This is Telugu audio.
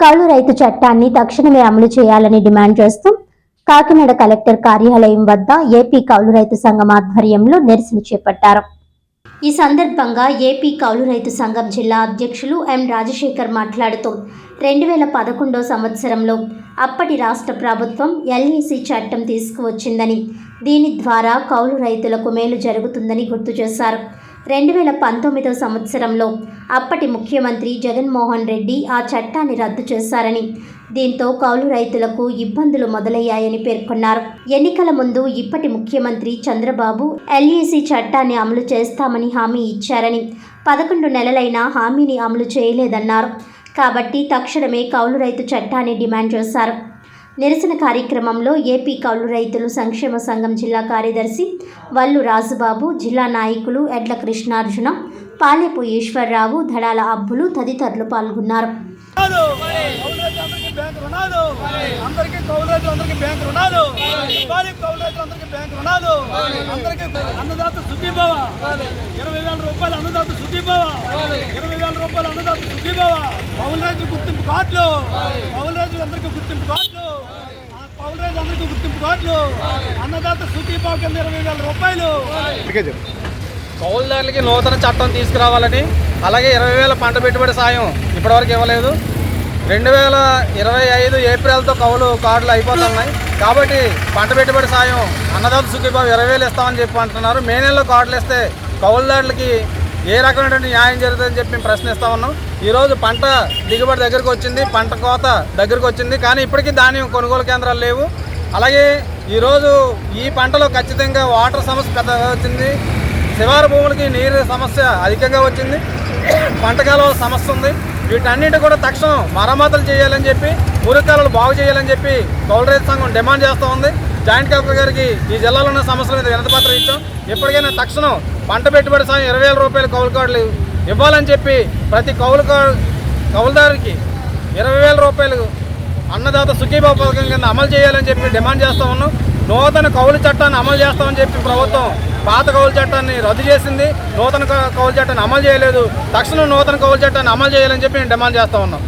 కౌలు రైతు చట్టాన్ని తక్షణమే అమలు చేయాలని డిమాండ్ చేస్తూ కాకినాడ కలెక్టర్ కార్యాలయం వద్ద ఏపీ కౌలు రైతు సంఘం ఆధ్వర్యంలో నిరసన చేపట్టారు. ఈ సందర్భంగా ఏపీ కౌలు రైతు సంఘం జిల్లా అధ్యక్షులు ఎం రాజశేఖర్ మాట్లాడుతూ 2011 సంవత్సరంలో అప్పటి రాష్ట్ర ప్రభుత్వం ఎల్ఈసి చట్టం తీసుకువచ్చిందని, దీని ద్వారా కౌలు రైతులకు మేలు జరుగుతుందని గుర్తు చేశారు. 2019 సంవత్సరంలో అప్పటి ముఖ్యమంత్రి జగన్మోహన్ రెడ్డి ఆ చట్టాన్ని రద్దు చేశారని, దీంతో కౌలు రైతులకు ఇబ్బందులు మొదలయ్యాయని పేర్కొన్నారు. ఎన్నికల ముందు ఇప్పటి ముఖ్యమంత్రి చంద్రబాబు ఎల్ఈసి చట్టాన్ని అమలు చేస్తామని హామీ ఇచ్చారని, 11 నెలలైనా హామీని అమలు చేయలేదన్నారు. కాబట్టి తక్షణమే కౌలు రైతు చట్టాన్ని డిమాండ్ చేశారు. నిరసన కార్యక్రమంలో ఏపీ కౌలు రైతులు సంక్షేమ సంఘం జిల్లా కార్యదర్శి వల్లు రాజుబాబు, జిల్లా నాయకులు ఎడ్ల కృష్ణార్జున, పాలెపు ఈశ్వర్రావు, దడాల అబ్బులు తదితరులు పాల్గొన్నారు. కౌలుదారులకి నూతన చట్టం తీసుకురావాలని, అలాగే 20,000 పంట పెట్టుబడి సాయం ఇప్పటివరకు ఇవ్వలేదు. 2025 ఏప్రిల్తో కౌలు కార్డులు అయిపోతున్నాయి. కాబట్టి పంట పెట్టుబడి సాయం అన్నదాత సుఖీభావ 20,000 ఇస్తామని చెప్పి అంటున్నారు. మే నెలలో కార్డులు ఇస్తే కౌలుదారులకి ఏ రకమైనటువంటి న్యాయం జరుగుతుందని చెప్పి మేము ప్రశ్నిస్తూ ఉన్నాం. ఈరోజు పంట దిగుబడి దగ్గరకు వచ్చింది, పంట కోత దగ్గరకు వచ్చింది, కానీ ఇప్పటికీ ధాన్యం కొనుగోలు కేంద్రాలు లేవు. అలాగే ఈరోజు ఈ పంటలో ఖచ్చితంగా వాటర్ సమస్య పెద్దగా వచ్చింది, శివారు భూములకి నీరు సమస్య అధికంగా వచ్చింది, పంట కాలువల సమస్య ఉంది. వీటన్నిటి కూడా తక్షణం మరమ్మతులు చేయాలని చెప్పి, మురుకాలను బాగు చేయాలని చెప్పి కౌలు రైతు సంఘం డిమాండ్ చేస్తూ ఉంది. జాయింట్ కలెక్టర్ గారికి ఈ జిల్లాలో ఉన్న సమస్యల మీద వినతిపత్రం ఇచ్చాం. ఎప్పటికైనా తక్షణం పంట పెట్టుబడి సాయం 20,000 రూపాయల కౌలు కార్డులు ఇవ్వాలని చెప్పి ప్రతి కౌలుదారుకి 20,000 రూపాయలు అన్నదాత సుఖీభావ పథకం కింద అమలు చేయాలని చెప్పి డిమాండ్ చేస్తూ ఉన్నాం. నూతన కౌలు చట్టాన్ని అమలు చేస్తామని చెప్పి ప్రభుత్వం పాత కౌలు చట్టాన్ని రద్దు చేసింది, నూతన కౌలు చట్టాన్ని అమలు చేయలేదు. తక్షణం నూతన కౌలు చట్టాన్ని అమలు చేయాలని చెప్పి మేము డిమాండ్ చేస్తూ ఉన్నాం.